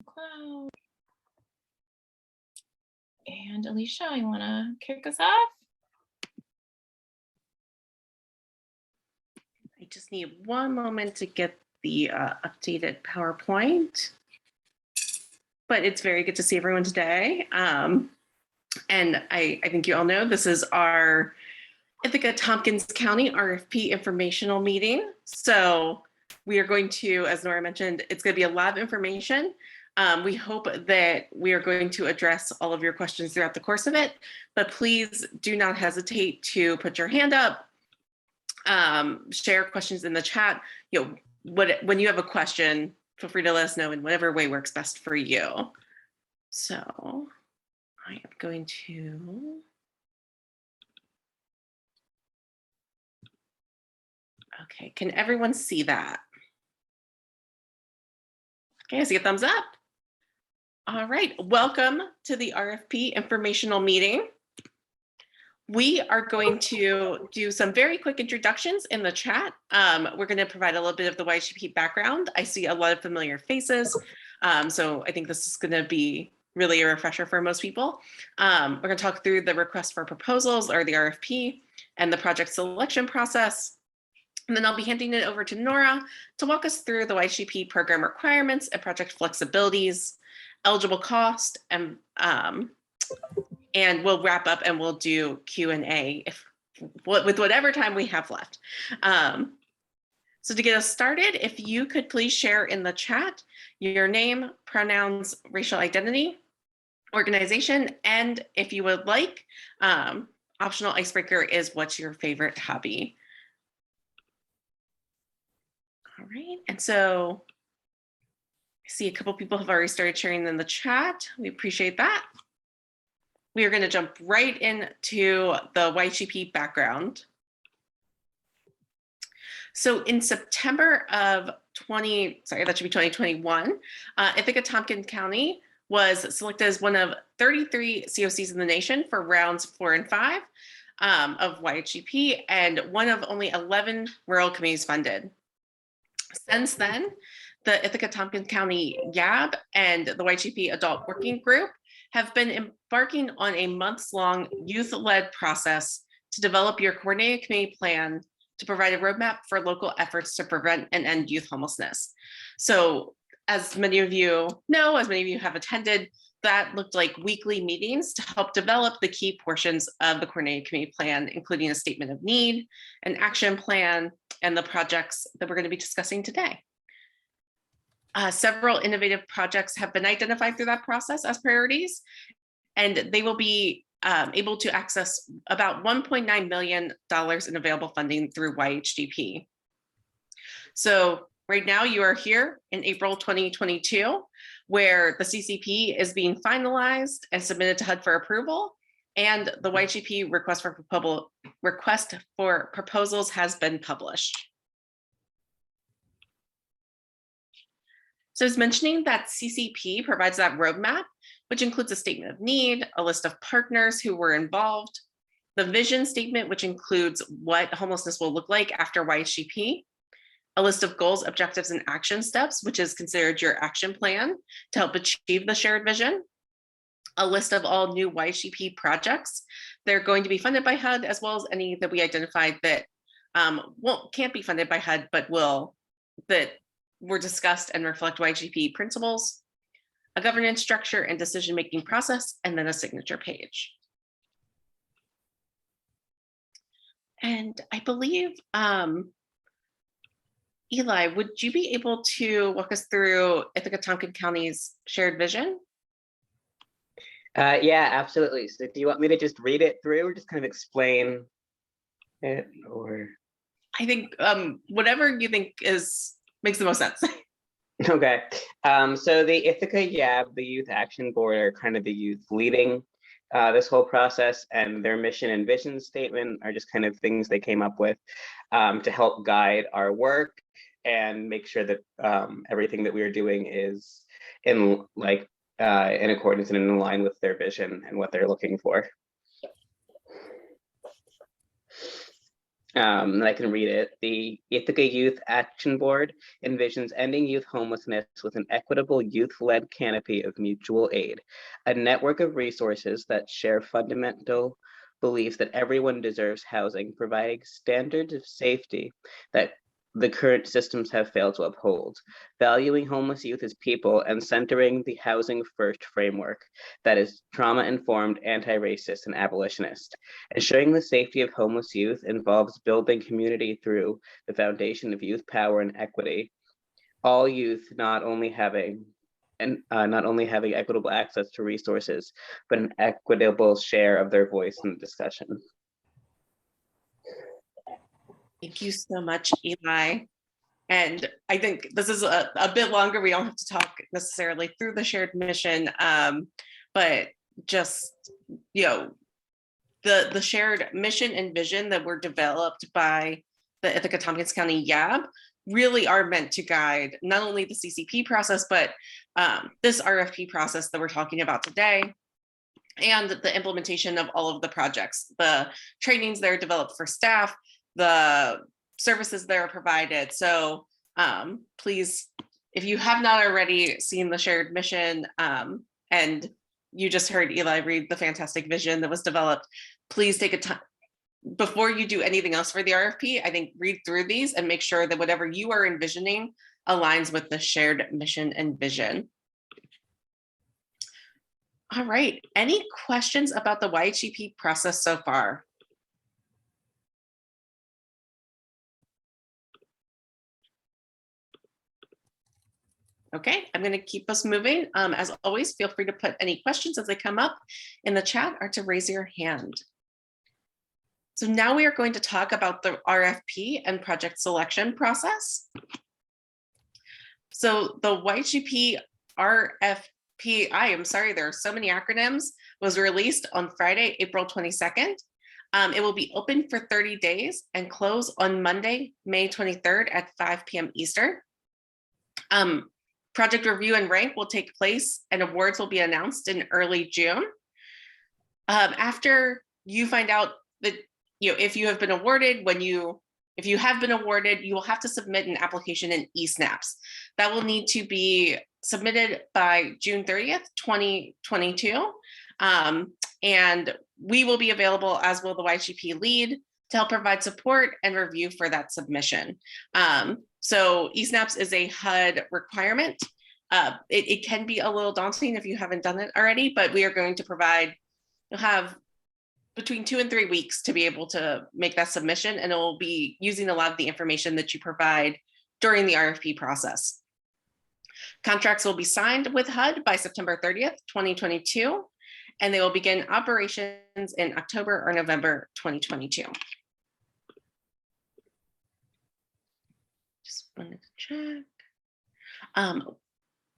Cloud. And Alicia, you want to kick us off? I just need one moment to get the updated PowerPoint. But it's very good to see everyone today. And I think you all know this is our Ithaca Tompkins County RFP informational meeting. So we are going to, as Nora mentioned, it's going to be a lot of information. We hope that we are going to address all of your questions throughout the course of it, but please do not hesitate to put your hand up, share questions in the chat. When you have a question, feel free to let us know in whatever way works best for you. So I am going to. Okay, can everyone see that? Okay, I see a thumbs up. All right, welcome to the RFP informational meeting. We are going to do some very quick introductions in the chat. We're going to provide a little bit of the YHDP background. I see a lot of familiar faces, so I think this is going to be really a refresher for most people. We're going to talk through the request for proposals, or the RFP, and the project selection process. And then I'll be handing it over to Nora to walk us through the YHDP program requirements and project flexibilities, eligible cost, and we'll wrap up and we'll do Q&A with whatever time we have left. So to get us started, if you could please share in the chat your name, pronouns, racial identity, organization, and if you would like, optional icebreaker is what's your favorite hobby? All right, and so I see a couple people have already started sharing in the chat. We appreciate that. We are going to jump right into the YHDP background. So in September of 2021, Ithaca Tompkins County was selected as one of 33 COCs in the nation for rounds 4 and 5 of YHDP, and one of only 11 rural communities funded. Since then, the Ithaca Tompkins County YAB and the YHDP Adult Working Group have been embarking on a months-long youth-led process to develop your coordinated community plan to provide a roadmap for local efforts to prevent and end youth homelessness. So as many of you know, as many of you have attended, that looked like weekly meetings to help develop the key portions of the coordinated community plan, including a statement of need, an action plan, and the projects that we're going to be discussing today. Several innovative projects have been identified through that process as priorities, and they will be able to access about $1.9 million in available funding through YHDP. So right now you are here in April 2022, where the CCP is being finalized and submitted to HUD for approval, and the YHDP request for proposals has been published. So I was mentioning that CCP provides that roadmap, which includes a statement of need, a list of partners who were involved, the vision statement, which includes what homelessness will look like after YHDP, a list of goals, objectives, and action steps, which is considered your action plan to help achieve the shared vision, a list of all new YHDP projects. They're going to be funded by HUD, as well as any that we identified that can't be funded by HUD, but that were discussed and reflect YHDP principles, a governance structure and decision-making process, and then a signature page. And I believe, Eli, would you be able to walk us through Ithaca Tompkins County's shared vision? Yeah, absolutely. So do you want me to just read it through or just kind of explain it, or? I think whatever you think makes the most sense. Okay. So the Ithaca YAB, the Youth Action Board, are kind of the youth leading this whole process, and their mission and vision statement are just kind of things they came up with to help guide our work and make sure that everything that we are doing is in accordance and in line with their vision and what they're looking for. and I can read it. The Ithaca Youth Action Board envisions ending youth homelessness with an equitable youth-led canopy of mutual aid, a network of resources that share fundamental beliefs that everyone deserves housing, providing standards of safety that the current systems have failed to uphold, valuing homeless youth as people, and centering the housing first framework that is trauma-informed, anti-racist, and abolitionist. Ensuring the safety of homeless youth involves building community through the foundation of youth power and equity. All youth not only having equitable access to resources, but an equitable share of their voice in the discussion. Thank you so much, Eli. And I think this is a bit longer. We don't have to talk necessarily through the shared mission, but just, the shared mission and vision that were developed by the Ithaca Tompkins County YAB really are meant to guide not only the CCP process, but this RFP process that we're talking about today, and the implementation of all of the projects, the trainings that are developed for staff, the services that are provided. So please, if you have not already seen the shared mission, and you just heard Eli read the fantastic vision that was developed, please take a time before you do anything else for the RFP. I think read through these and make sure that whatever you are envisioning aligns with the shared mission and vision. All right, any questions about the YHDP process so far? Okay, I'm going to keep us moving. As always, feel free to put any questions as they come up in the chat or to raise your hand. So now we are going to talk about the RFP and project selection process. So the YHDP RFP, I am sorry, there are so many acronyms, was released on Friday, April 22nd. It will be open for 30 days and close on Monday, May 23rd at 5 p.m. Eastern. Project review and rank will take place and awards will be announced in early June. After you find out that, if you have been awarded, if you have been awarded, you will have to submit an application in eSnaps. That will need to be submitted by June 30th, 2022. And we will be available, as will the YHDP lead, to help provide support and review for that submission. So eSnaps is a HUD requirement. It can be a little daunting if you haven't done it already, but we are going to provide, you'll have between 2 and 3 weeks to be able to make that submission, and it will be using a lot of the information that you provide during the RFP process. Contracts will be signed with HUD by September 30th, 2022, and they will begin operations in October or November 2022. Just wanted to check.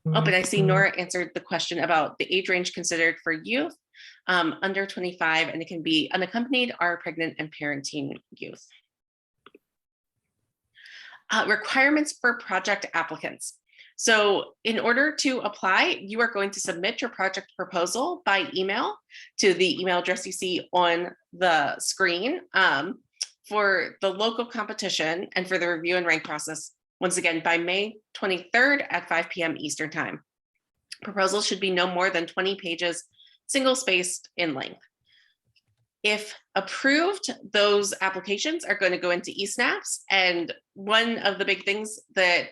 But I see Nora answered the question about the age range considered for youth under 25, and it can be unaccompanied or pregnant and parenting youth. Requirements for project applicants. So in order to apply, you are going to submit your project proposal by email to the email address you see on the screen. For the local competition and for the review and rank process, once again, by May 23rd at 5 p.m. Eastern time. Proposals should be no more than 20 pages, single-spaced in length. If approved, those applications are going to go into eSnaps, and one of the big things that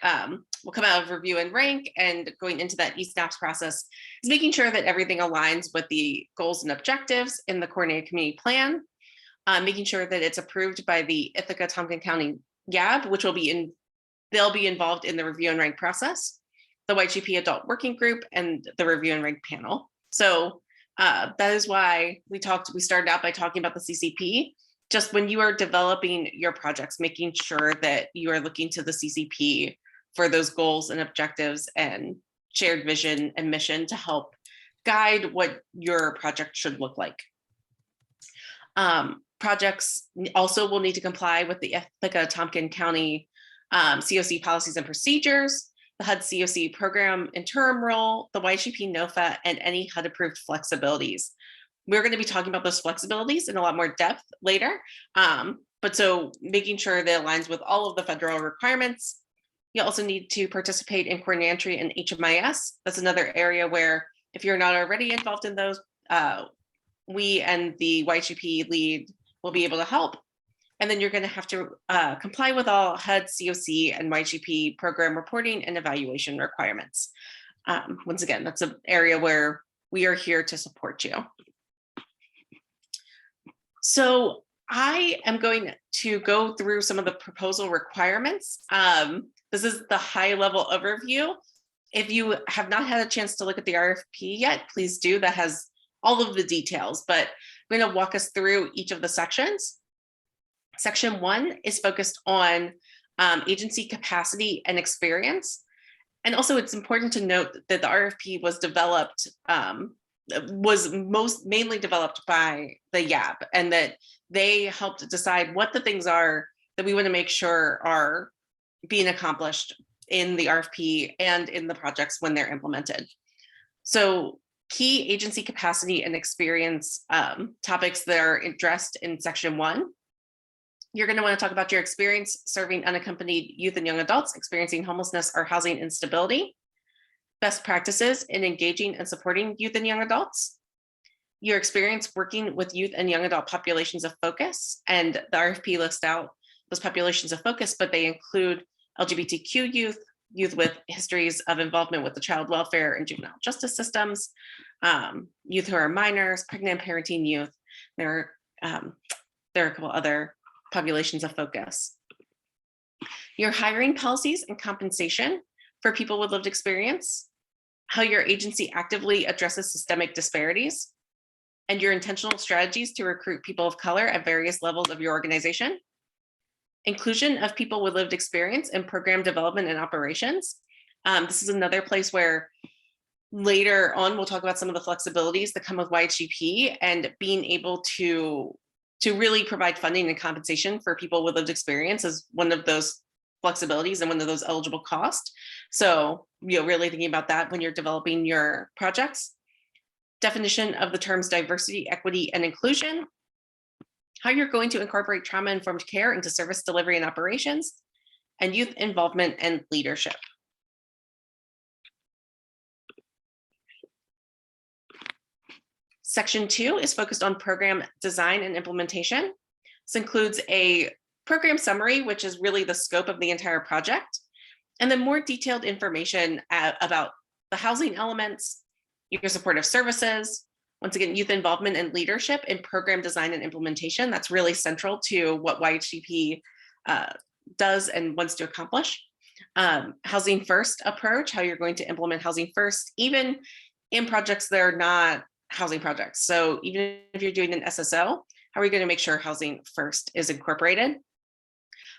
will come out of review and rank and going into that eSnaps process is making sure that everything aligns with the goals and objectives in the Coordinated Community Plan, making sure that it's approved by the Ithaca Tompkins County YAB, which will be they'll be involved in the review and rank process, the YHDP Adult Working Group, and the review and rank panel. So that is why we started out by talking about the CCP. Just when you are developing your projects, making sure that you are looking to the CCP for those goals and objectives and shared vision and mission to help guide what your project should look like. Projects also will need to comply with the Ithaca Tompkins County COC policies and procedures, the HUD COC program interim role, the YHDP NOFA, and any HUD approved flexibilities. We're going to be talking about those flexibilities in a lot more depth later, but but so making sure that aligns with all of the federal requirements. You also need to participate in coordinated entry and HMIS. That's another area where if you're not already involved in those, we and the YHDP lead will be able to help. And then you're going to have to comply with all HUD, COC, and YHDP program reporting and evaluation requirements. Once again, that's an area where we are here to support you. So I am going to go through some of the proposal requirements. This is the high level overview. If you have not had a chance to look at the RFP yet, please do. That has all of the details, but I'm going to walk us through each of the sections. Section 1 is focused on agency capacity and experience. And also it's important to note that the RFP was developed, mainly developed by the YAB, and that they helped decide what the things are that we want to make sure are being accomplished in the RFP and in the projects when they're implemented. So key agency capacity and experience topics that are addressed in section 1. You're going to want to talk about your experience serving unaccompanied youth and young adults experiencing homelessness or housing instability, best practices in engaging and supporting youth and young adults, your experience working with youth and young adult populations of focus, and the RFP lists out those populations of focus, but they include LGBTQ youth, youth with histories of involvement with the child welfare and juvenile justice systems, youth who are minors, pregnant parenting youth. There are a couple other populations of focus. Your hiring policies and compensation for people with lived experience, how your agency actively addresses systemic disparities, and your intentional strategies to recruit people of color at various levels of your organization. Inclusion of people with lived experience in program development and operations. This is another place where later on we'll talk about some of the flexibilities that come with YHDP and being able to really provide funding and compensation for people with lived experience is one of those flexibilities and one of those eligible costs. So, really thinking about that when you're developing your projects. Definition of the terms diversity, equity, and inclusion. How you're going to incorporate trauma-informed care into service delivery and operations, and youth involvement and leadership. Section 2 is focused on program design and implementation. This includes a program summary, which is really the scope of the entire project, and then more detailed information about the housing elements, your supportive services, once again, youth involvement and leadership in program design and implementation. That's really central to what YHDP does and wants to accomplish. Housing first approach, how you're going to implement housing first, even in projects that are not housing projects. So even if you're doing an SSO, how are we going to make sure housing first is incorporated?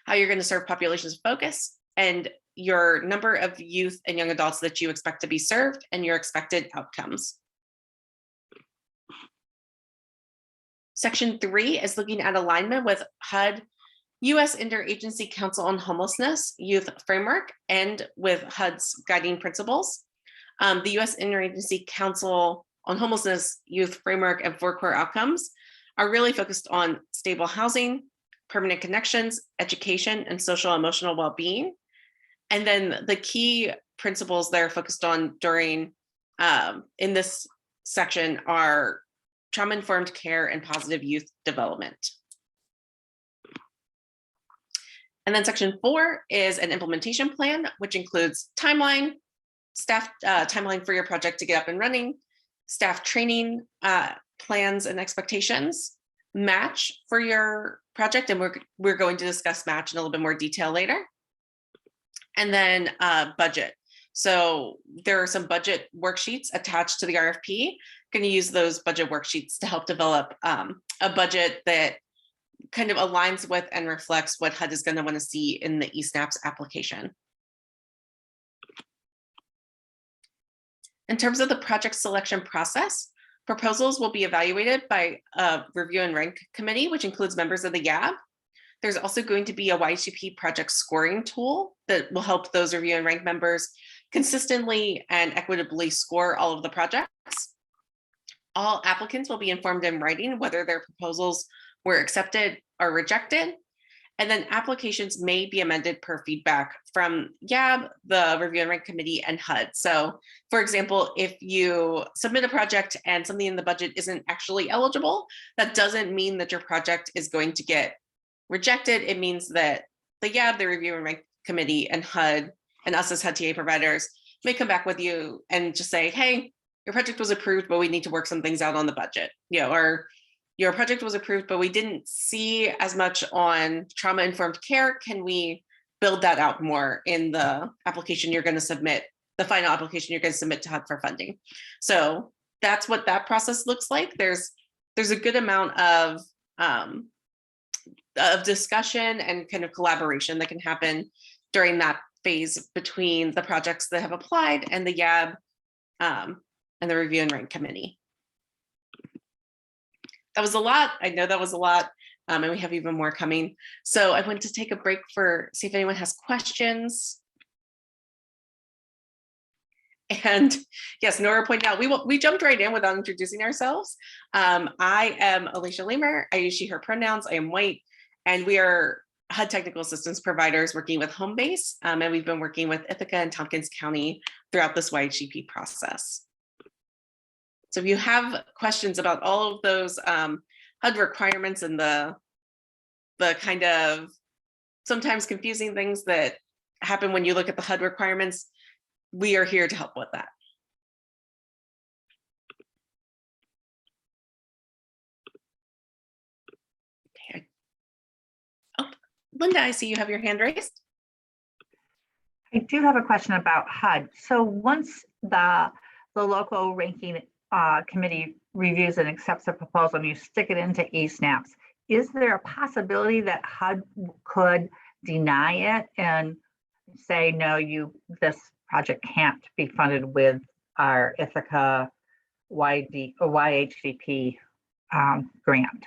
How you're going to serve populations of focus, and your number of youth and young adults that you expect to be served, and your expected outcomes. Section 3 is looking at alignment with HUD, U.S. Interagency Council on Homelessness Youth Framework, and with HUD's guiding principles. The U.S. Interagency Council on Homelessness Youth Framework and 4 core outcomes are really focused on stable housing, permanent connections, education, and social emotional well-being. And then the key principles they're focused on during in this section are trauma-informed care and positive youth development. And then section 4 is an implementation plan, which includes timeline, staff timeline for your project to get up and running, staff training plans and expectations, match for your project, and we're going to discuss match in a little bit more detail later. And then budget. So there are some budget worksheets attached to the RFP. Going to use those budget worksheets to help develop a budget that kind of aligns with and reflects what HUD is going to want to see in the eSNAPS application. In terms of the project selection process, proposals will be evaluated by a review and rank committee, which includes members of the YAB. There's also going to be a YHDP project scoring tool that will help those review and rank members consistently and equitably score all of the projects. All applicants will be informed in writing whether their proposals were accepted or rejected, And then applications may be amended per feedback from YAB, the Review and Rank Committee, and HUD. So for example, if you submit a project and something in the budget isn't actually eligible, that doesn't mean that your project is going to get rejected. It means that the YAB, the Review and Rank Committee, and HUD, and us as HUD TA providers may come back with you and just say, hey, your project was approved, but we need to work some things out on the budget, or your project was approved, but we didn't see as much on trauma-informed care. Can we build that out more in the application you're going to submit, the final application you're going to submit to HUD for funding? So that's what that process looks like. There's a good amount of discussion and kind of collaboration that can happen during that phase between the projects that have applied and the YAB and the Review and Rank Committee. That was a lot. I know that was a lot, and we have even more coming. So I went to take a break see if anyone has questions. And yes, Nora pointed out, we jumped right in without introducing ourselves. I am Alicia Lamer. I use she, her pronouns. I am white, and we are HUD technical assistance providers working with Homebase, and we've been working with Ithaca and Tompkins County throughout this YHDP process. So if you have questions about all of those HUD requirements and the kind of sometimes confusing things that happen when you look at the HUD requirements, we are here to help with that. Okay. Oh, Linda, I see you have your hand raised. I do have a question about HUD. So once the local ranking committee reviews and accepts a proposal and you stick it into eSNAPs, is there a possibility that HUD could deny it and say, no, this project can't be funded with our Ithaca YHDP grant?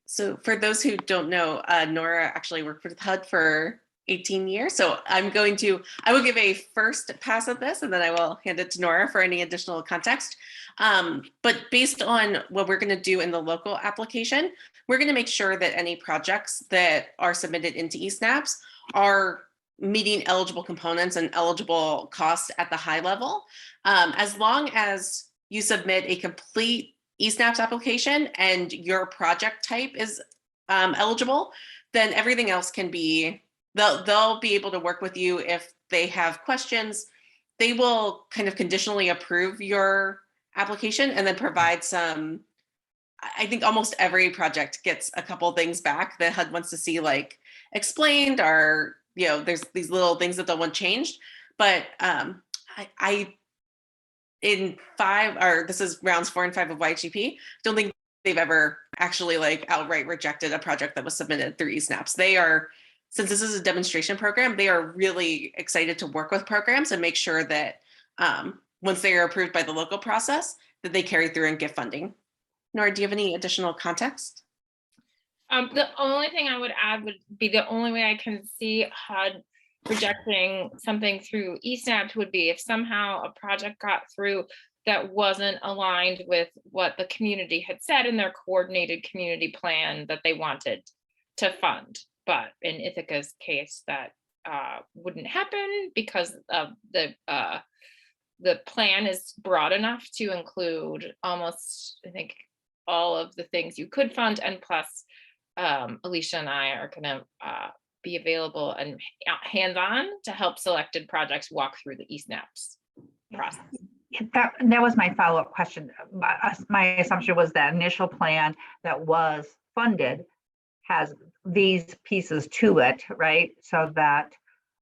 So for those who don't know, Nora actually worked with HUD for 18 years. So I will give a first pass at this, and then I will hand it to Nora for any additional context. But based on what we're going to do in the local application, we're going to make sure that any projects that are submitted into eSNAPs are meeting eligible components and eligible costs at the high level. As long as you submit a complete eSNAPs application and your project type is eligible, then everything else can be, they'll be able to work with you if they have questions. They will kind of conditionally approve your application and then provide some, I think almost every project gets a couple things back that HUD wants to see like explained, or there's these little things that they'll want changed. But this is rounds 4 and 5 of YHDP, don't think they've ever actually like outright rejected a project that was submitted through eSNAPs. They are, since this is a demonstration program, they are really excited to work with programs and make sure that once they are approved by the local process, that they carry through and get funding. Nora, do you have any additional context? The only thing I would add would be the only way I can see HUD rejecting something through eSNAPs would be if somehow a project got through that wasn't aligned with what the community had said in their coordinated community plan that they wanted to fund. But in Ithaca's case, that wouldn't happen because of the plan is broad enough to include almost, I think, all of the things you could fund, and plus Alicia and I are going to be available and hands-on to help selected projects walk through the eSNAPs process. That was my follow-up question. My assumption was that initial plan that was funded has these pieces to it, right? So that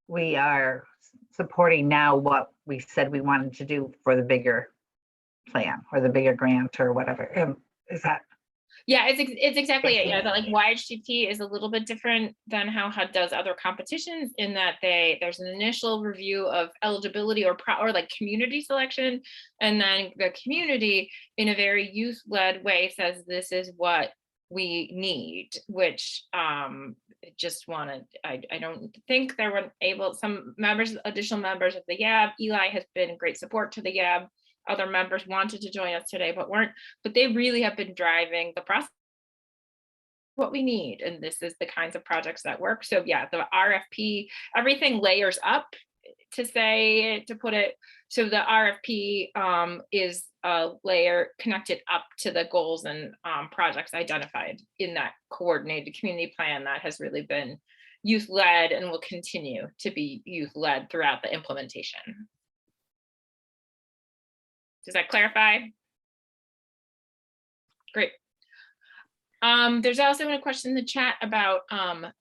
we are supporting now what we said we wanted to do for the bigger plan or the bigger grant or whatever. Is that? Yeah, it's exactly it. Yeah, like YHDP is a little bit different than how HUD does other competitions in that there's an initial review of eligibility or like community selection, and then the community in a very youth-led way says this is what we need, which just wanted, I don't think there were some additional members of the YAB. Eli has been great support to the YAB. Other members wanted to join us today, but they really have been driving the process what we need, and this is the kinds of projects that work. So yeah, the RFP, everything layers up, to put it. So the RFP is a layer connected up to the goals and projects identified in that coordinated community plan that has really been youth-led and will continue to be youth-led throughout the implementation. Does that clarify? Great. There's also a question in the chat about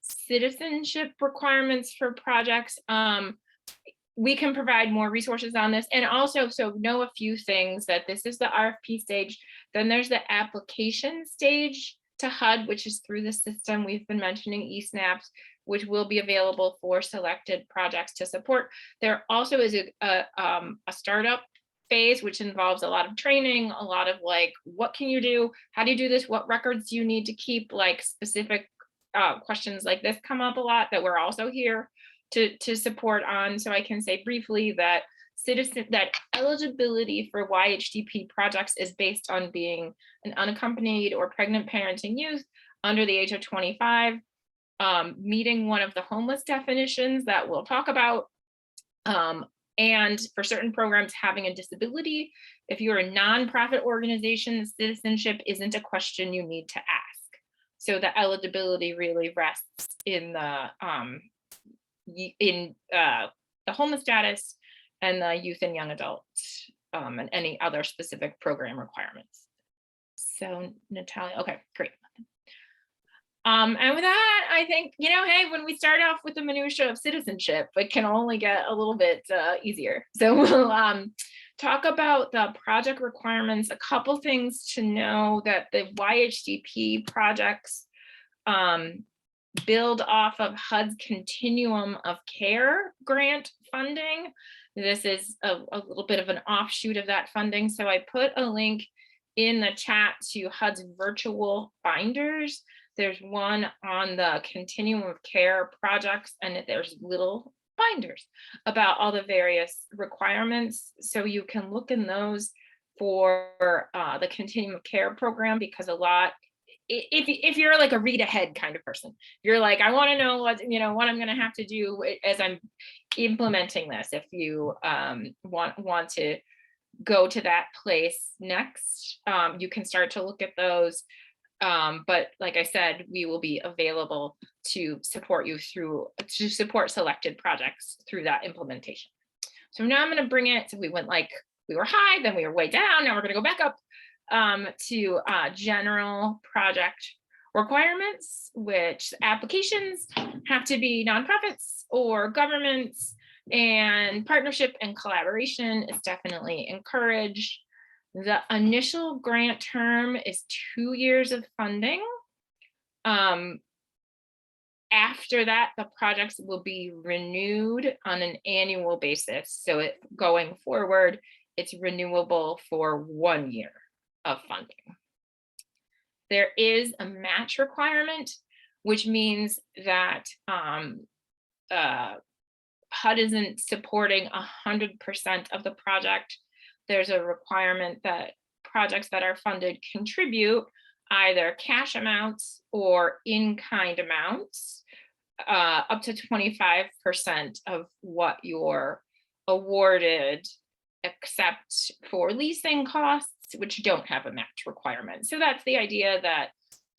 citizenship requirements for projects. We can provide more resources on this, and also so know a few things, that this is the RFP stage. Then there's the application stage to HUD, which is through the system. We've been mentioning eSnaps, which will be available for selected projects to support. There also is a startup phase, which involves a lot of training, a lot of like, what can you do? How do you do this? What records do you need to keep? Like specific questions like this come up a lot that we're also here to support on. So I can say briefly that eligibility for YHDP projects is based on being an unaccompanied or pregnant parenting youth under the age of 25, meeting one of the homeless definitions that we'll talk about, and for certain programs having a disability. If you're a nonprofit organization, citizenship isn't a question you need to ask. So the eligibility really rests in the homeless status and the youth and young adults, and any other specific program requirements. So Natalia, okay, great. And with that, I think, hey, when we start off with the minutia of citizenship, it can only get a little bit easier. So we'll talk about the project requirements. A couple things to know: that the YHDP projects build off of HUD's Continuum of Care grant funding. This is a little bit of an offshoot of that funding. So I put a link in the chat to HUD's virtual binders. There's one on the Continuum of Care projects, and there's little binders about all the various requirements. So you can look in those for the Continuum of Care program, because a lot, if you're like a read ahead kind of person, you're like, I want to know what I'm going to have to do as I'm implementing this. If you want to go to that place next, you can start to look at those. But like I said, we will be available to support you to support selected projects through that implementation. So now I'm going to bring it. So we went like, we were high, then we were way down. Now we're going to go back up to general project requirements, which applications have to be nonprofits or governments, and partnership and collaboration is definitely encouraged. The initial grant term is 2 years of funding. After that, the projects will be renewed on an annual basis. So going forward, it's renewable for 1 year of funding. There is a match requirement, which means that HUD isn't supporting 100% of the project. There's a requirement that projects that are funded contribute either cash amounts or in-kind amounts, up to 25% of what you're awarded, except for leasing costs, which don't have a match requirement. So that's the idea, that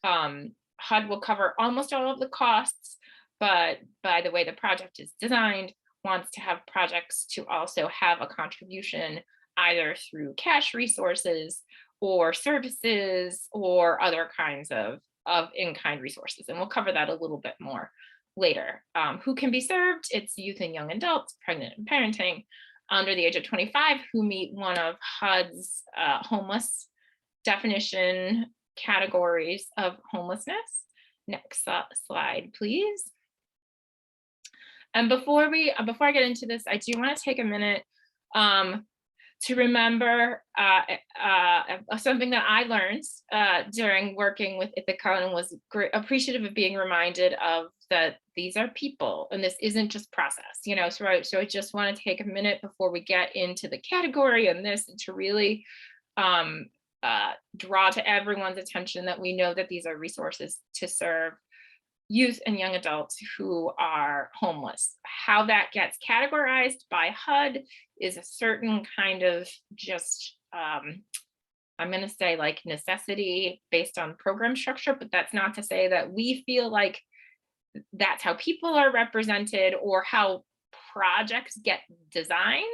HUD will cover almost all of the costs, but by the way the project is designed, wants to have projects to also have a contribution either through cash resources or services or other kinds of in-kind resources. And we'll cover that a little bit more later. Who can be served? It's youth and young adults, pregnant and parenting, under the age of 25, who meet one of HUD's homeless definition categories of homelessness. Next slide, please. And before I get into this, I do want to take a minute to remember something that I learned during working with Ithaca, and was appreciative of being reminded of that these are people and this isn't just process, so I just want to take a minute before we get into the category and this, to really draw to everyone's attention that we know that these are resources to serve youth and young adults who are homeless. How that gets categorized by HUD is a certain kind of just, I'm going to say like necessity based on program structure, but that's not to say that we feel like that's how people are represented or how projects get designed.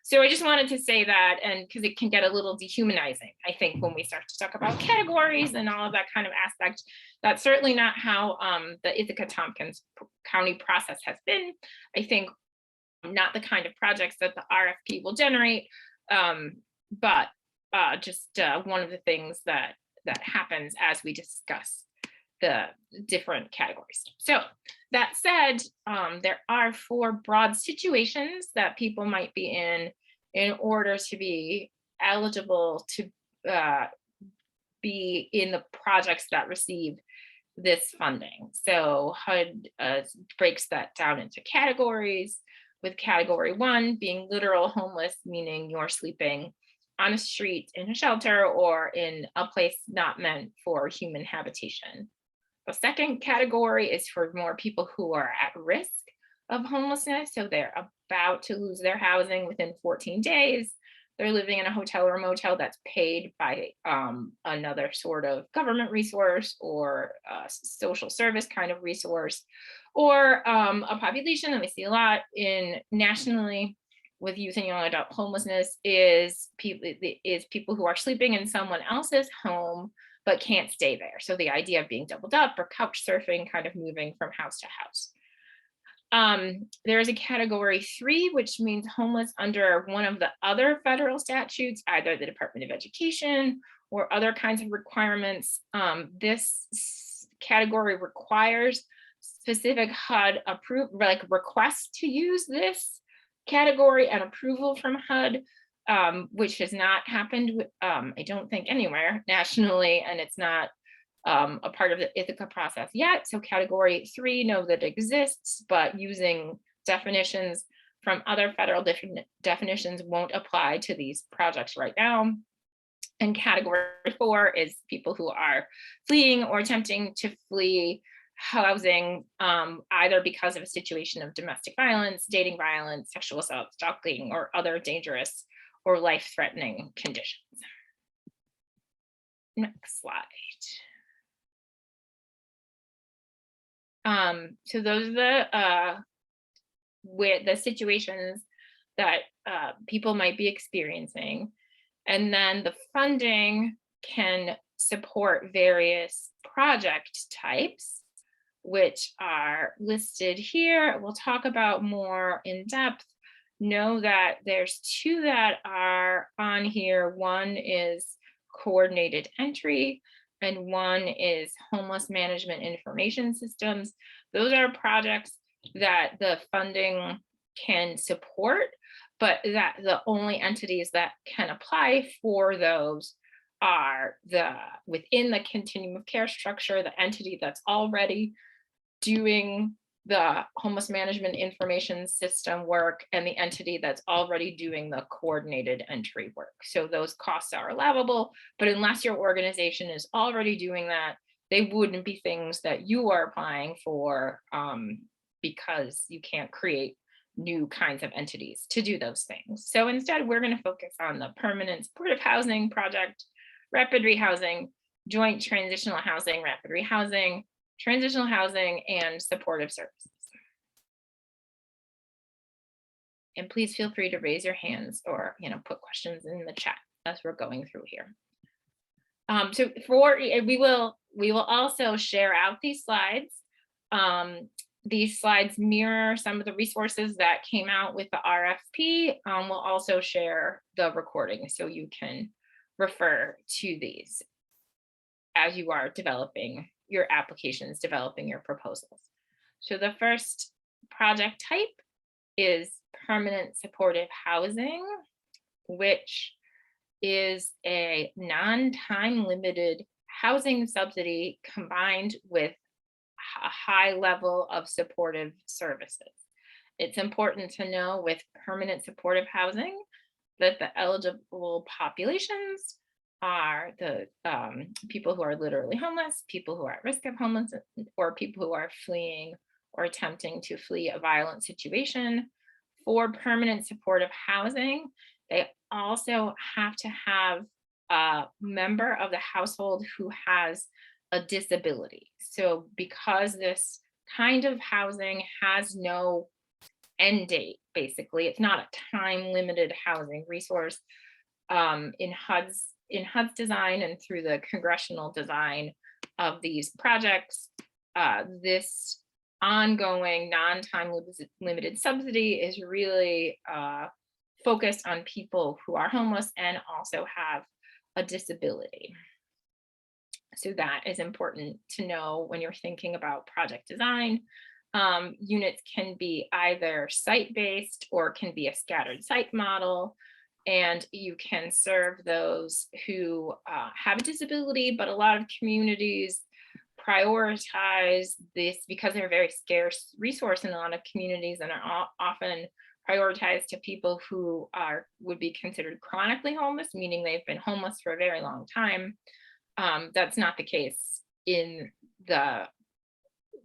So I just wanted to say that, and because it can get a little dehumanizing, I think, when we start to talk about categories and all of that kind of aspect. That's certainly not how the Ithaca Tompkins County process has been. I think not the kind of projects that the RFP will generate, but just one of the things that happens as we discuss the different categories. So that said, there are 4 broad situations that people might be in order to be eligible to be in the projects that receive this funding. So HUD breaks that down into categories, with category 1 being literal homeless, meaning you're sleeping on a street, in a shelter, or in a place not meant for human habitation. The second category is for more people who are at risk of homelessness. So they're about to lose their housing within 14 days. They're living in a hotel or motel that's paid by another sort of government resource or social service kind of resource, or a population that we see a lot in nationally with youth and young adult homelessness is people who are sleeping in someone else's home but can't stay there. So the idea of being doubled up or couch surfing, kind of moving from house to house. There is a category 3, which means homeless under one of the other federal statutes, either the Department of Education or other kinds of requirements. This category requires specific HUD requests to use this category and approval from HUD. Which has not happened, I don't think, anywhere nationally, and it's not a part of the Ithaca process yet. So category 3, know that it exists, but using definitions from other federal definitions won't apply to these projects right now. And category 4 is people who are fleeing or attempting to flee housing, either because of a situation of domestic violence, dating violence, sexual assault, stalking, or other dangerous or life-threatening conditions. Next slide. So those are the situations that people might be experiencing. And then the funding can support various project types, which are listed here. We'll talk about more in depth. Know that there's 2 that are on here. One is coordinated entry, and one is homeless management information systems. Those are projects that the funding can support, but that the only entities that can apply for those are within the continuum of care structure, the entity that's already doing the homeless management information system work, and the entity that's already doing the coordinated entry work. So those costs are allowable, but unless your organization is already doing that, they wouldn't be things that you are applying for, because you can't create new kinds of entities to do those things. So instead, we're going to focus on the permanent supportive housing project, rapid rehousing, joint transitional housing, rapid rehousing, transitional housing, and supportive services. And please feel free to raise your hands or put questions in the chat as we're going through here. So we will also share out these slides. These slides mirror some of the resources that came out with the RFP. We'll also share the recording so you can refer to these as you are developing your applications, developing your proposals. So the first project type is permanent supportive housing, which is a non-time limited housing subsidy combined with a high level of supportive services. It's important to know with permanent supportive housing that the eligible populations are the people who are literally homeless, people who are at risk of homelessness, or people who are fleeing or attempting to flee a violent situation. For permanent supportive housing, they also have to have a member of the household who has a disability. So because this kind of housing has no end date, basically, it's not a time limited housing resource, in HUD's design and through the congressional design of these projects, this ongoing non-time limited subsidy is really focused on people who are homeless and also have a disability. So that is important to know when you're thinking about project design. Units can be either site-based or can be a scattered site model. And you can serve those who have a disability, but a lot of communities prioritize this because they're a very scarce resource in a lot of communities and are often prioritized to people who would be considered chronically homeless, meaning they've been homeless for a very long time. That's not the case in the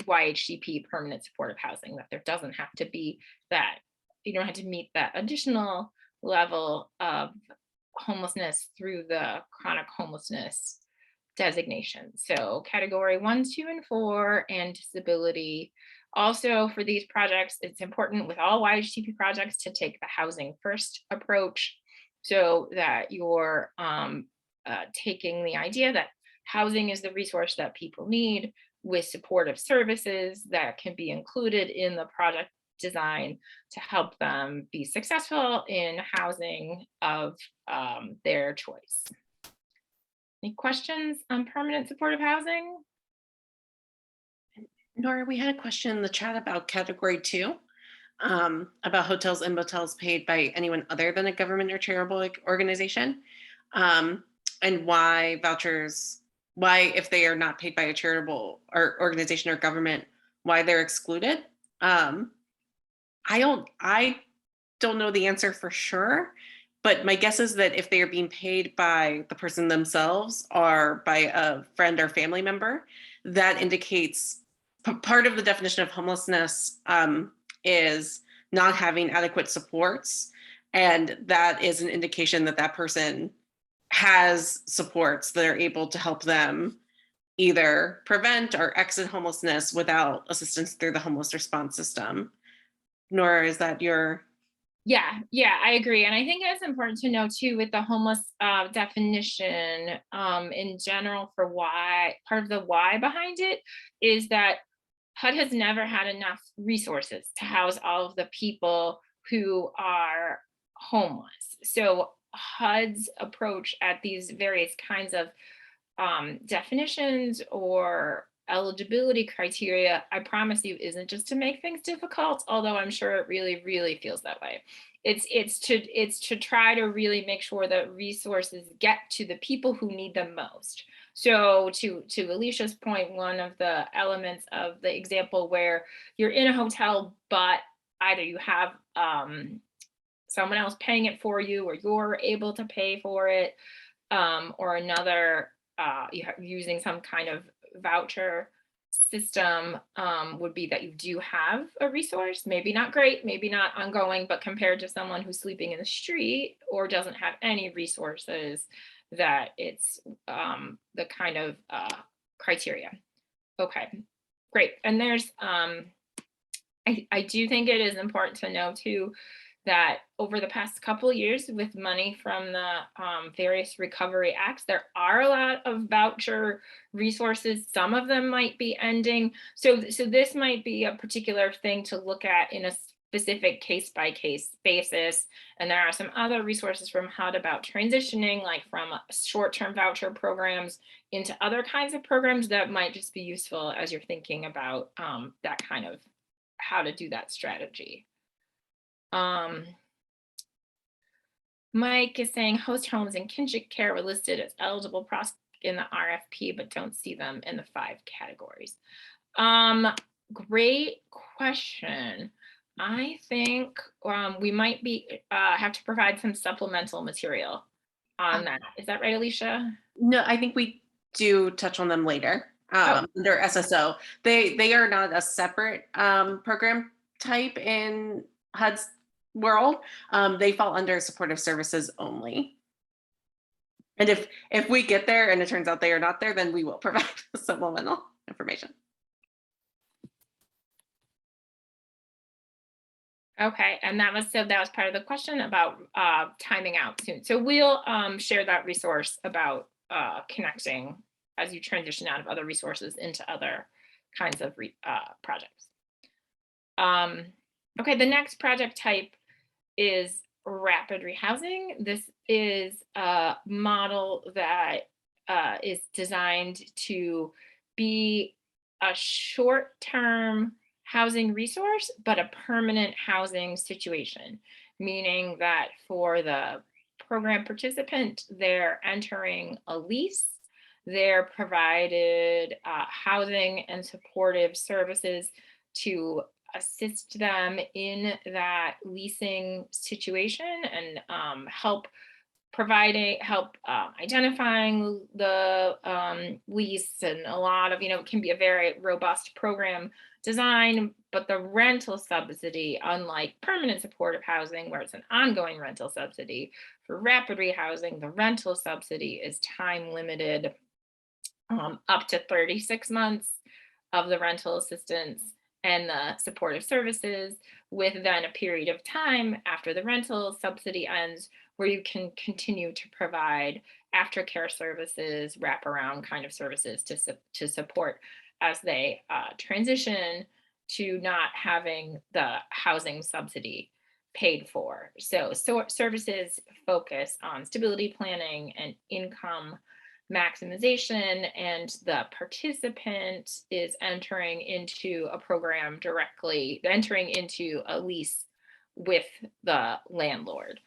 YHDP permanent supportive housing, that there doesn't have to be that, you don't have to meet that additional level of homelessness through the chronic homelessness designation. So category 1, 2, and 4 and disability. Also for these projects, it's important with all YHDP projects to take the housing first approach, so that you're taking the idea that housing is the resource that people need, with supportive services that can be included in the project design to help them be successful in housing of their choice. Any questions on permanent supportive housing? Nora, we had a question in the chat about category 2, about hotels and motels paid by anyone other than a government or charitable organization, and why vouchers, why if they are not paid by a charitable or organization or government, why they're excluded. I don't know the answer for sure, but my guess is that if they are being paid by the person themselves or by a friend or family member, that indicates part of the definition of homelessness is not having adequate supports. And that is an indication that that person has supports that are able to help them either prevent or exit homelessness without assistance through the homeless response system. Nora, is that your? Yeah, I agree. And I think it's important to know too, with the homeless definition in general, for why, part of the why behind it is that HUD has never had enough resources to house all of the people who are homeless. So HUD's approach at these various kinds of definitions or eligibility criteria, I promise you, isn't just to make things difficult, although I'm sure it really, really feels that way. It's to try to really make sure that resources get to the people who need them most. So to Alicia's point, one of the elements of the example where you're in a hotel, but either you have someone else paying it for you, or you're able to pay for it, or another, you're using some kind of voucher system, would be that you do have a resource, maybe not great, maybe not ongoing, but compared to someone who's sleeping in the street or doesn't have any resources, that it's the kind of criteria. Okay, great. And there's, I do think it is important to know too, that over the past couple of years, with money from the various recovery acts, there are a lot of voucher resources. Some of them might be ending. So this might be a particular thing to look at in a specific case-by-case basis. And there are some other resources from HUD about transitioning, like from short-term voucher programs into other kinds of programs that might just be useful as you're thinking about that kind of how to do that strategy. Mike is saying host homes and kinship care were listed as eligible prospects in the RFP, but don't see them in the 5 categories. Great question. I think we might be have to provide some supplemental material on that. Is that right, Alicia? No, I think we do touch on them later. Under SSO. They are not a separate program type in HUD's world. They fall under supportive services only. And if we get there and it turns out they are not there, then we will provide supplemental information. Okay, and that was part of the question about timing out soon. So we'll share that resource about connecting as you transition out of other resources into other kinds of projects. Okay, the next project type is rapid rehousing. This is a model that is designed to be a short-term housing resource, but a permanent housing situation, meaning that for the program participant, they're entering a lease, they're provided housing and supportive services to assist them in that leasing situation and help identifying the lease, and a lot of, it can be a very robust program design, but the rental subsidy, unlike permanent supportive housing where it's an ongoing rental subsidy, for rapid rehousing, the rental subsidy is time limited, up to 36 months of the rental assistance and the supportive services, with then a period of time after the rental subsidy ends where you can continue to provide aftercare services, wraparound kind of services to support as they transition to not having the housing subsidy paid for. So services focus on stability planning and income maximization, and the participant is entering into a program directly, entering into a lease with the landlord.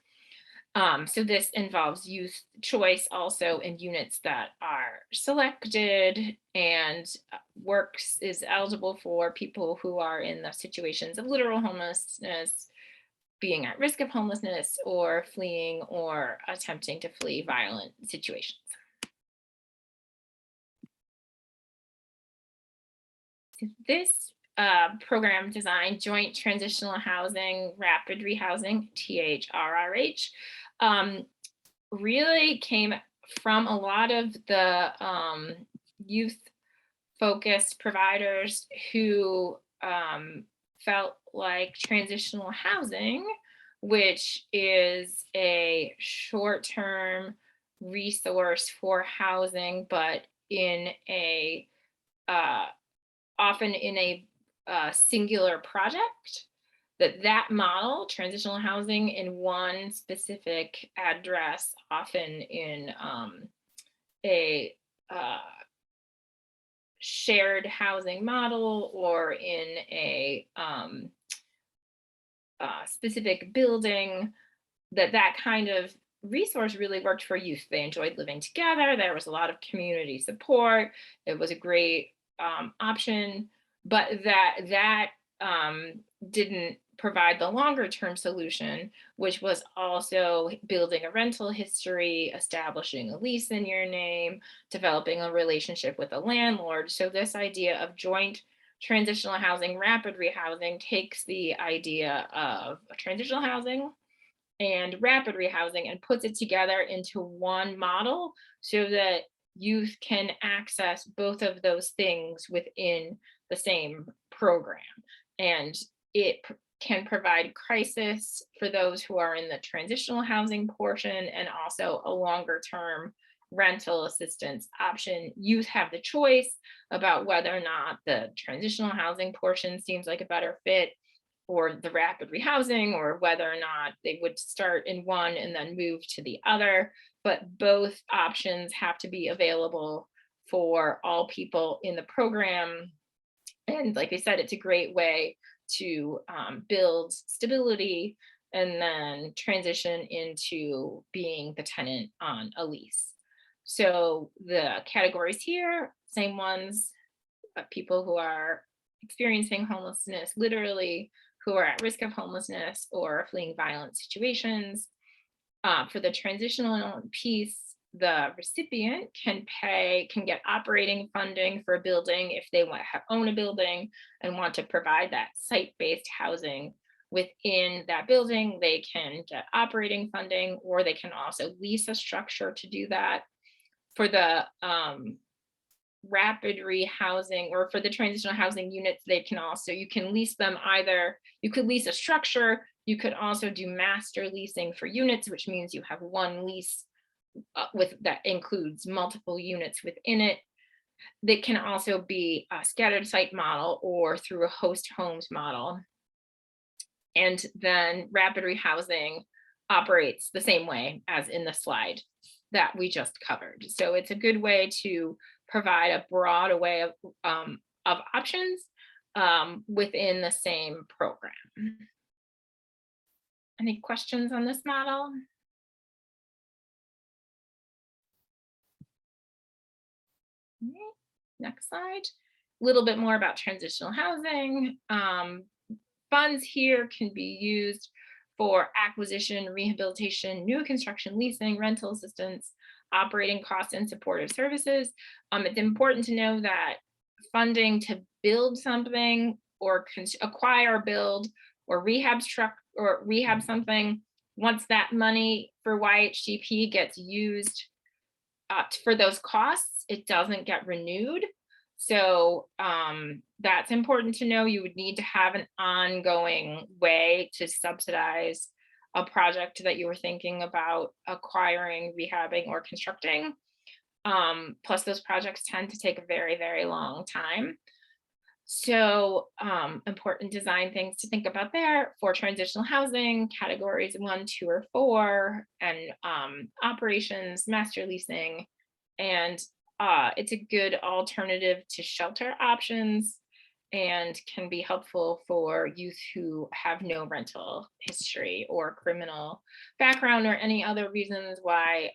So this involves youth choice also in units that are selected, and is eligible for people who are in the situations of literal homelessness, being at risk of homelessness, or fleeing or attempting to flee violent situations. This program design, Joint Transitional Housing Rapid Rehousing, THRRH, really came from a lot of the youth focused providers who felt like transitional housing, which is a short-term resource for housing, but in a often in a singular project, that model, transitional housing in one specific address, often in a shared housing model, or in a specific building, that kind of resource really worked for youth. They enjoyed living together. There was a lot of community support. It was a great option, but that didn't provide the longer term solution, which was also building a rental history, establishing a lease in your name, developing a relationship with a landlord. So this idea of joint transitional housing, rapid rehousing, takes the idea of transitional housing and rapid rehousing and puts it together into one model so that youth can access both of those things within the same program. And it can provide crisis for those who are in the transitional housing portion, and also a longer term rental assistance option. Youth have the choice about whether or not the transitional housing portion seems like a better fit, or the rapid rehousing, or whether or not they would start in one and then move to the other. But both options have to be available for all people in the program. And like I said, it's a great way to build stability and then transition into being the tenant on a lease. So the categories here, same ones, people who are experiencing homelessness, literally, who are at risk of homelessness or fleeing violent situations, For the transitional piece, the recipient can get operating funding for a building if they own a building and want to provide that site-based housing within that building. They can get operating funding, or they can also lease a structure to do that. For the rapid rehousing, or for the transitional housing units, you can lease them either. You could lease a structure. You could also do master leasing for units, which means you have one lease that includes multiple units within it. That can also be a scattered site model or through a host homes model. And then rapid rehousing operates the same way as in the slide that we just covered. So it's a good way to provide a broad array of options within the same program. Any questions on this model? Next slide. A little bit more about transitional housing. Funds here can be used for acquisition, rehabilitation, new construction, leasing, rental assistance, operating costs, and supportive services. It's important to know that funding to build something or acquire, build, or rehab something, once that money for YHDP gets used for those costs, it doesn't get renewed. So that's important to know. You would need to have an ongoing way to subsidize a project that you were thinking about acquiring, rehabbing, or constructing. Plus, those projects tend to take a very, very long time. So important design things to think about there for transitional housing, categories 1, 2, or 4, and operations, master leasing. And it's a good alternative to shelter options and can be helpful for youth who have no rental history or criminal background or any other reasons why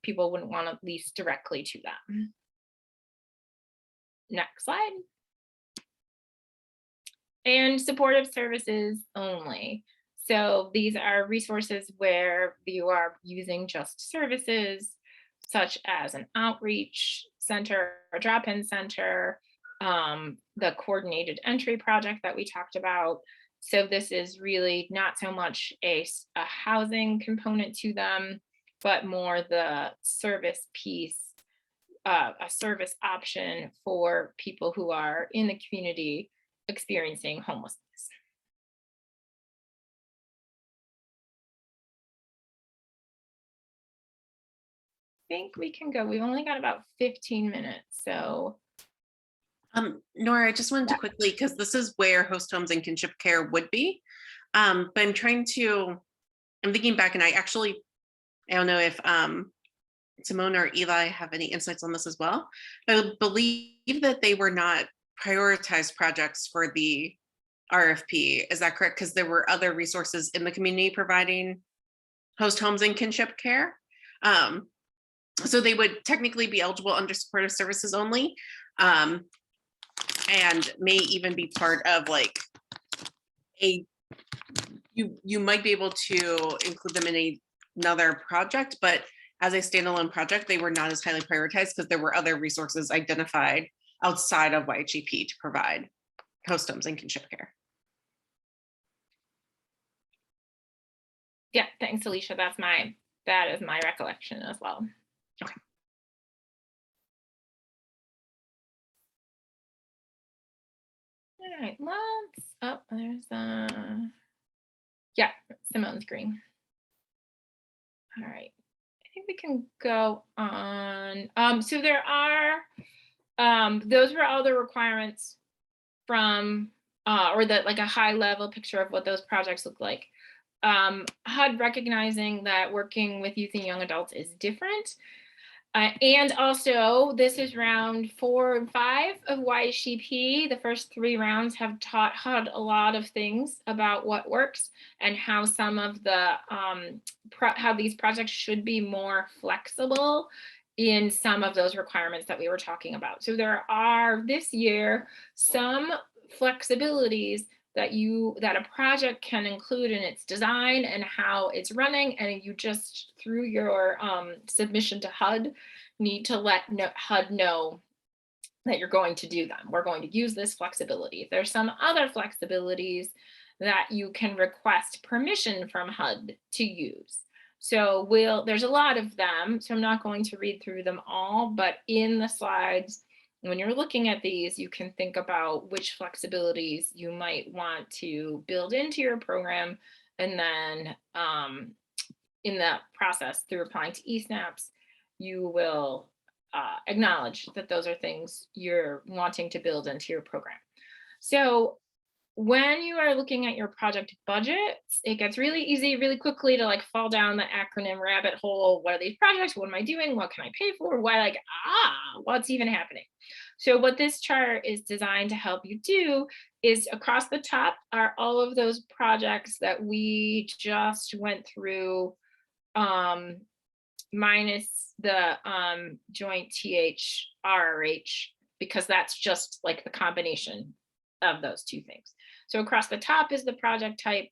people wouldn't want to lease directly to them. Next slide. And supportive services only. So these are resources where you are using just services such as an outreach center, a drop-in center, the coordinated entry project that we talked about. So this is really not so much a housing component to them, but more the service piece, a service option for people who are in the community experiencing homelessness. I think we can go. We've only got about 15 minutes, so. Nora, I just wanted to quickly, because this is where host homes and kinship care would be. But I'm thinking back, and I don't know if Simone or Eli have any insights on this as well. I believe that they were not prioritized projects for the RFP. Is that correct? Because there were other resources in the community providing host homes and kinship care. So they would technically be eligible under supportive services only, and may even be part of like you might be able to include them in another project, but as a standalone project, they were not as highly prioritized because there were other resources identified outside of YHDP to provide host homes and kinship care. Yeah, thanks, Alicia. That is my recollection as well. Okay. All right, there's Simone's green. All right, I think we can go on. So there are, those were all the requirements from, or like a high level picture of what those projects look like. HUD recognizing that working with youth and young adults is different. And also, this is round 4 and 5 of YHDP. The first 3 rounds have taught HUD a lot of things about what works and how some of the how these projects should be more flexible in some of those requirements that we were talking about. So there are this year some flexibilities that a project can include in its design and how it's running, and you just, through your submission to HUD, need to let HUD know that you're going to do them. We're going to use this flexibility. There's some other flexibilities that you can request permission from HUD to use. So there's a lot of them, so I'm not going to read through them all, but in the slides, when you're looking at these, you can think about which flexibilities you might want to build into your program. And then in that process, through applying to eSNAPs, you will acknowledge that those are things you're wanting to build into your program. So when you are looking at your project budgets, it gets really easy really quickly to like fall down the acronym rabbit hole. What are these projects? What am I doing? What can I pay for? Why, what's even happening? So what this chart is designed to help you do is, across the top are all of those projects that we just went through, minus the joint THRH, because that's just like the combination of those two things. So across the top is the project type,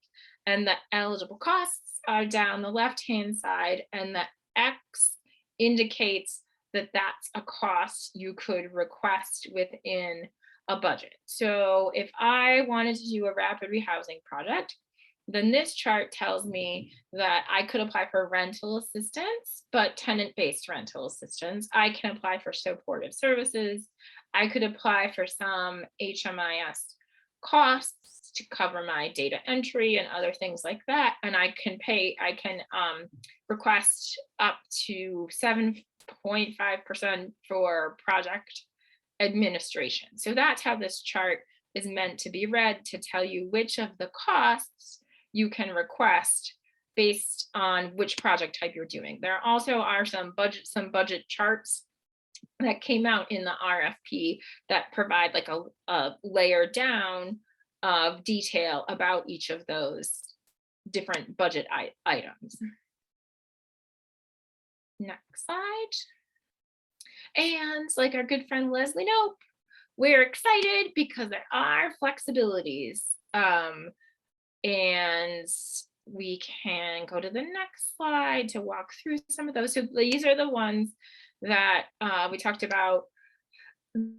and the eligible costs are down the left-hand side, and the X indicates that that's a cost you could request within a budget. So if I wanted to do a rapid rehousing project, then this chart tells me that I could apply for rental assistance, but tenant-based rental assistance. I can apply for supportive services. I could apply for some HMIS costs to cover my data entry and other things like that. And I can request up to 7.5% for project administration. So that's how this chart is meant to be read, to tell you which of the costs you can request based on which project type you're doing. There also are some budget charts that came out in the RFP that provide like a layer down of detail about each of those different budget items. Next slide. And like our good friend Leslie Nope, we're excited because there are flexibilities. And we can go to the next slide to walk through some of those. So these are the ones that we talked about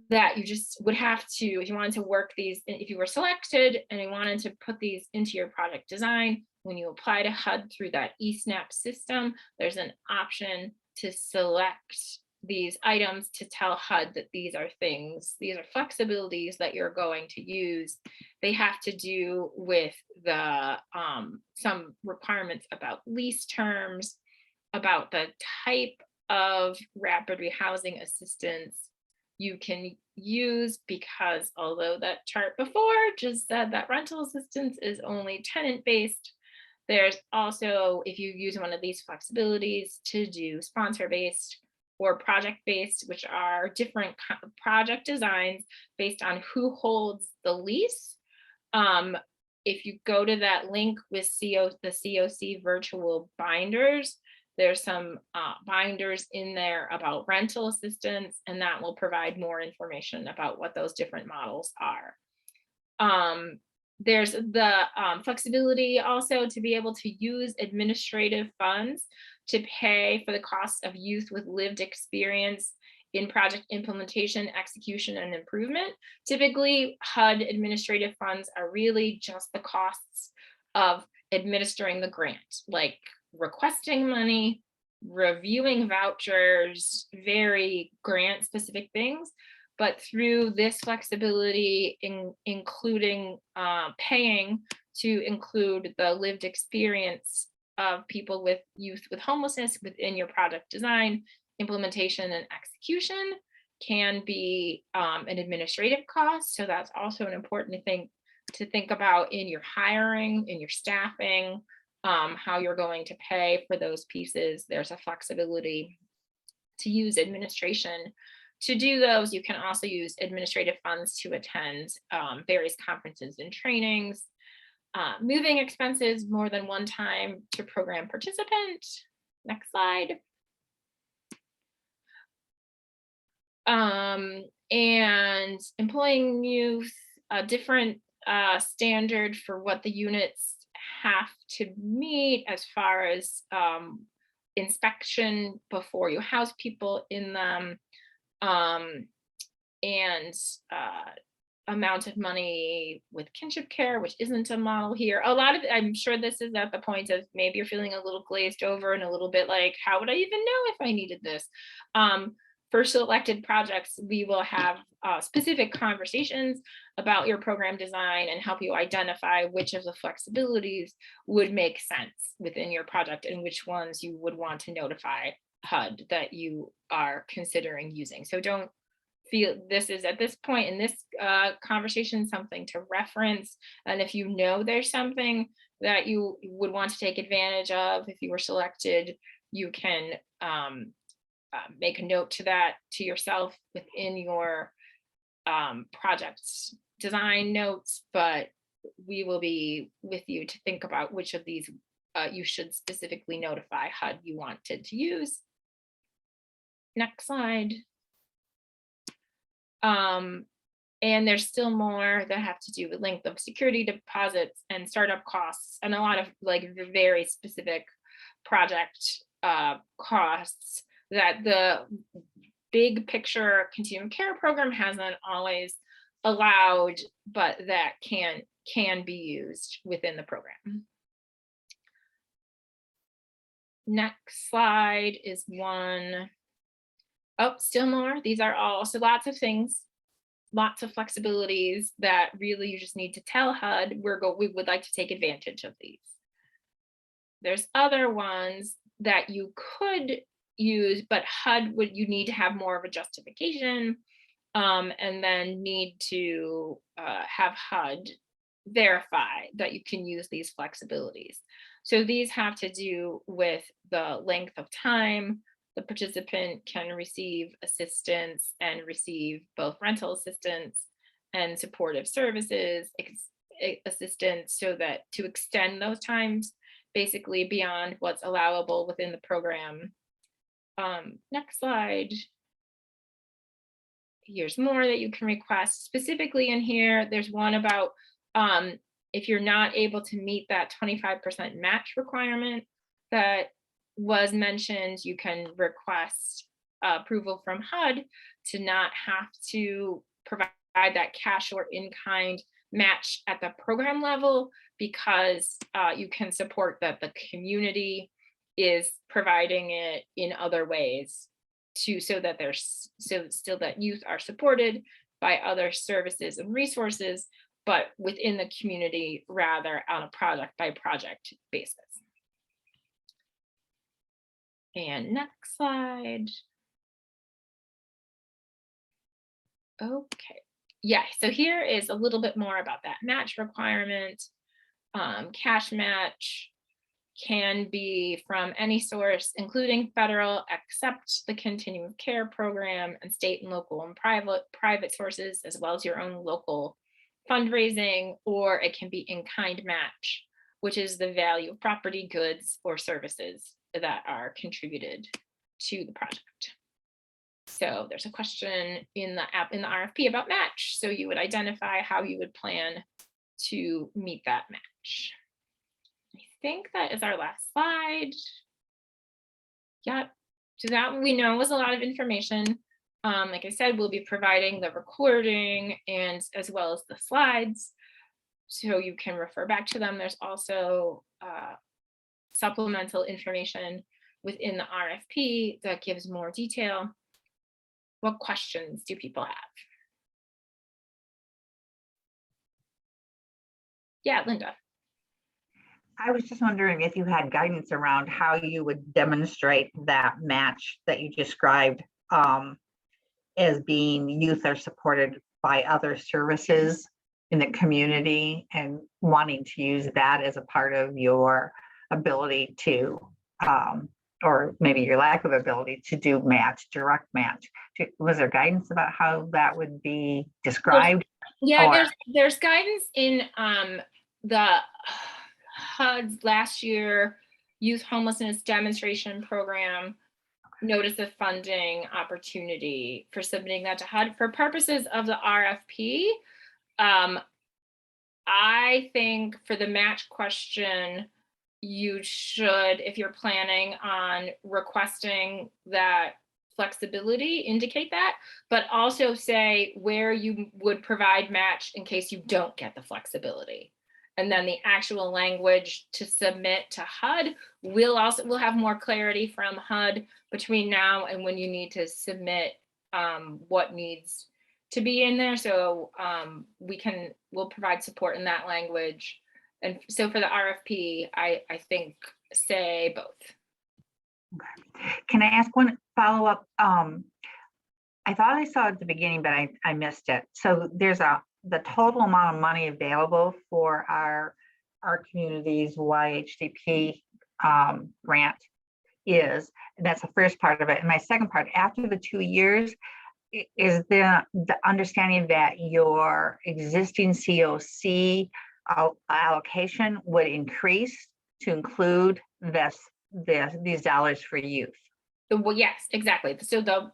that you just would have to, if you wanted to work these, if you were selected and you wanted to put these into your project design, when you apply to HUD through that eSNAP system, there's an option to select these items to tell HUD that these are flexibilities that you're going to use. They have to do with the some requirements about lease terms, about the type of rapid rehousing assistance you can use, because although that chart before just said that rental assistance is only tenant-based, there's also, if you use one of these flexibilities, to do sponsor-based or project-based, which are different project designs based on who holds the lease. If you go to that link with the COC virtual binders, there's some binders in there about rental assistance, and that will provide more information about what those different models are. There's the flexibility also to be able to use administrative funds to pay for the cost of youth with lived experience in project implementation, execution, and improvement. Typically, HUD administrative funds are really just the costs of administering the grant, like requesting money, reviewing vouchers, very grant specific things. But through this flexibility, including paying to include the lived experience of people with youth with homelessness within your project design, implementation, and execution, can be an administrative cost. So that's also an important thing to think about in your hiring, in your staffing, how you're going to pay for those pieces. There's a flexibility to use administration to do those. You can also use administrative funds to attend various conferences and trainings. Moving expenses more than one time to program participant. Next slide. And employing youth, different standard for what the units have to meet as far as inspection before you house people in them, and amount of money with kinship care, which isn't a model here. A lot of, I'm sure this is at the point of maybe you're feeling a little glazed over and a little bit like, how would I even know if I needed this? For selected projects, we will have specific conversations about your program design and help you identify which of the flexibilities would make sense within your project and which ones you would want to notify HUD that you are considering using. So don't feel this is at this point in this conversation something to reference, and if you know there's something that you would want to take advantage of if you were selected, you can make a note to that to yourself within your project design notes, but we will be with you to think about which of these you should specifically notify HUD you wanted to use. Next slide. And there's still more that have to do with length of security deposits and startup costs and a lot of like very specific project costs that the big picture continuum care program hasn't always allowed, but that can be used within the program. Next slide is one. Oh, still more. These are all, so lots of things, lots of flexibilities that really you just need to tell HUD we would like to take advantage of these. There's other ones that you could use, but HUD you need to have more of a justification, and then need to have HUD verify that you can use these flexibilities. So these have to do with the length of time the participant can receive assistance and receive both rental assistance and supportive services assistance, so that to extend those times basically beyond what's allowable within the program. Next slide. Here's more that you can request. Specifically in here, there's one about if you're not able to meet that 25% match requirement that was mentioned, you can request approval from HUD to not have to provide that cash or in-kind match at the program level, because you can support that the community is providing it in other ways so that there's still that youth are supported by other services and resources, but within the community rather on a project by project basis. And next slide. Okay, yeah, so here is a little bit more about that match requirement. Cash match can be from any source, including federal, except the Continuum Care Program, and state and local and private sources, as well as your own local fundraising, or it can be in-kind match, which is the value of property, goods, or services that are contributed to the project. So there's a question in the RFP about match. So you would identify how you would plan to meet that match. I think that is our last slide. Yep. So that we know was a lot of information. Like I said, we'll be providing the recording and as well as the slides, so you can refer back to them. There's also supplemental information within the RFP that gives more detail. What questions do people have? Yeah, Linda. I was just wondering if you had guidance around how you would demonstrate that match that you described as being youth are supported by other services in the community, and wanting to use that as a part of your ability to, or maybe your lack of ability to do match, direct match. Was there guidance about how that would be described? Yeah, there's guidance in the HUD's last year Youth Homelessness Demonstration Program notice of funding opportunity for submitting that to HUD for purposes of the RFP. I think for the match question, you should, if you're planning on requesting that flexibility, indicate that, but also say where you would provide match in case you don't get the flexibility. And then the actual language to submit to HUD will have more clarity from HUD between now and when you need to submit what needs to be in there. So we'll provide support in that language. And so for the RFP, I think say both. Can I ask one follow-up? I thought I saw at the beginning, but I missed it. So there's the total amount of money available for our community's YHDP grant is, and that's the first part of it. And my second part, after the 2 years, is the understanding that your existing COC allocation would increase to include these dollars for youth. Well, yes, exactly. So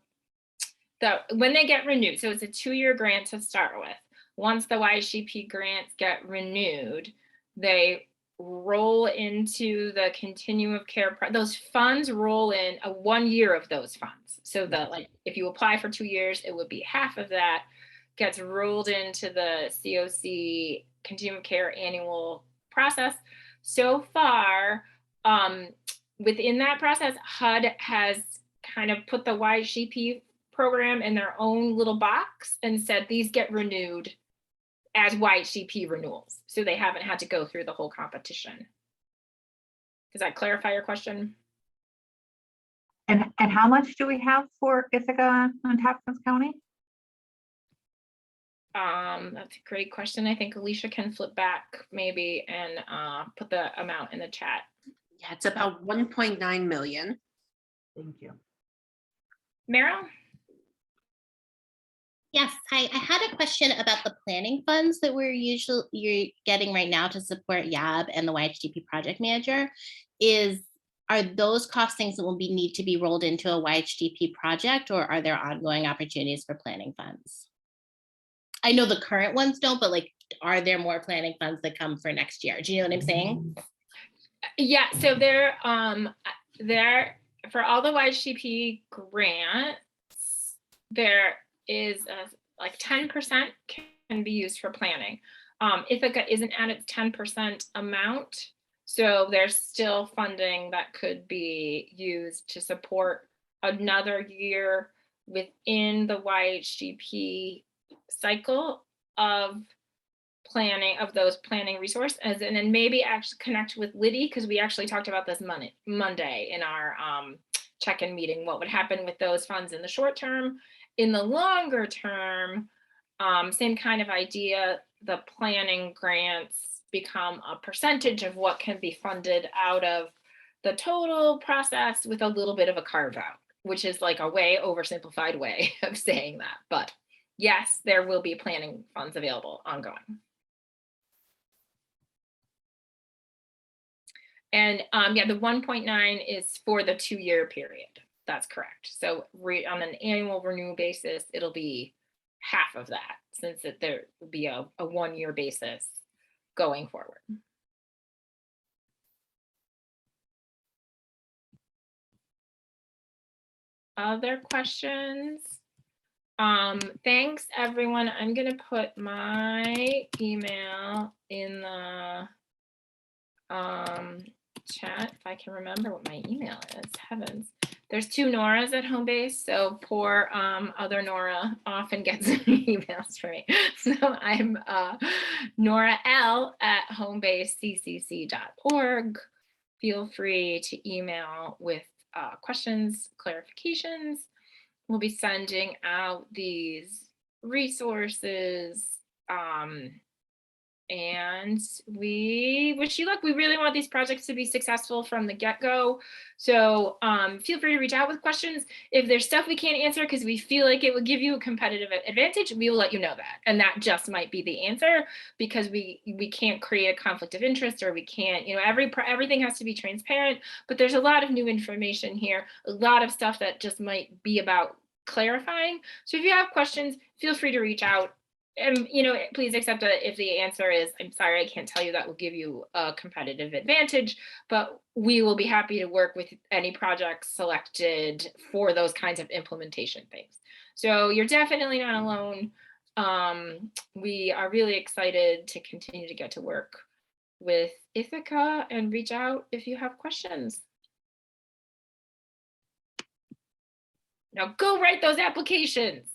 when they get renewed, so it's a 2-year grant to start with. Once the YHDP grants get renewed, they roll into the continuum of care. Those funds roll in 1 year of those funds. So if you apply for 2 years, it would be half of that gets rolled into the COC continuum of care annual process. So far, within that process, HUD has kind of put the YHDP program in their own little box and said these get renewed as YHDP renewals. So they haven't had to go through the whole competition. Does that clarify your question? And how much do we have for Ithaca and Tompkins County? That's a great question. I think Alicia can flip back maybe and put the amount in the chat. Yeah, it's about 1.9 million. Thank you. Meryl? Yes, I had a question about the planning funds that you're getting right now to support YAB and the YHDP project manager. Are those costings that will need to be rolled into a YHDP project, or are there ongoing opportunities for planning funds? I know the current ones don't, but are there more planning funds that come for next year? Do you know what I'm saying? Yeah, so there for all the YHDP grants, there is 10% can be used for planning. Ithaca isn't at its 10% amount, so there's still funding that could be used to support another year within the YHDP cycle of planning, of those planning resources, and then maybe actually connect with Liddy, because we actually talked about this Monday in our check-in meeting, what would happen with those funds in the short term. In the longer term, same kind of idea, the planning grants become a percentage of what can be funded out of the total process with a little bit of a carve out, which is a way oversimplified way of saying that. But yes, there will be planning funds available ongoing. And yeah, the 1.9 is for the 2-year period. That's correct. So on an annual renewal basis, it'll be half of that, since there will be a 1-year basis going forward. Other questions? Thanks, everyone. I'm going to put my email in the chat if I can remember what my email is. Heavens, there's 2 Noras at Homebase, so poor other Nora often gets emails for me. So I'm Nora L at homebaseccc.org. Feel free to email with questions, clarifications. We'll be sending out these resources, and we wish you luck. We really want these projects to be successful from the get-go. So feel free to reach out with questions. If there's stuff we can't answer because we feel like it would give you a competitive advantage, we will let you know that. And that just might be the answer, because we can't create a conflict of interest, or we can't, everything has to be transparent, but there's a lot of new information here, a lot of stuff that just might be about clarifying. So if you have questions, feel free to reach out. And, please accept that if the answer is, I'm sorry, I can't tell you, that will give you a competitive advantage, but we will be happy to work with any projects selected for those kinds of implementation things. So you're definitely not alone. We are really excited to continue to get to work with Ithaca, and reach out if you have questions. Now go write those applications.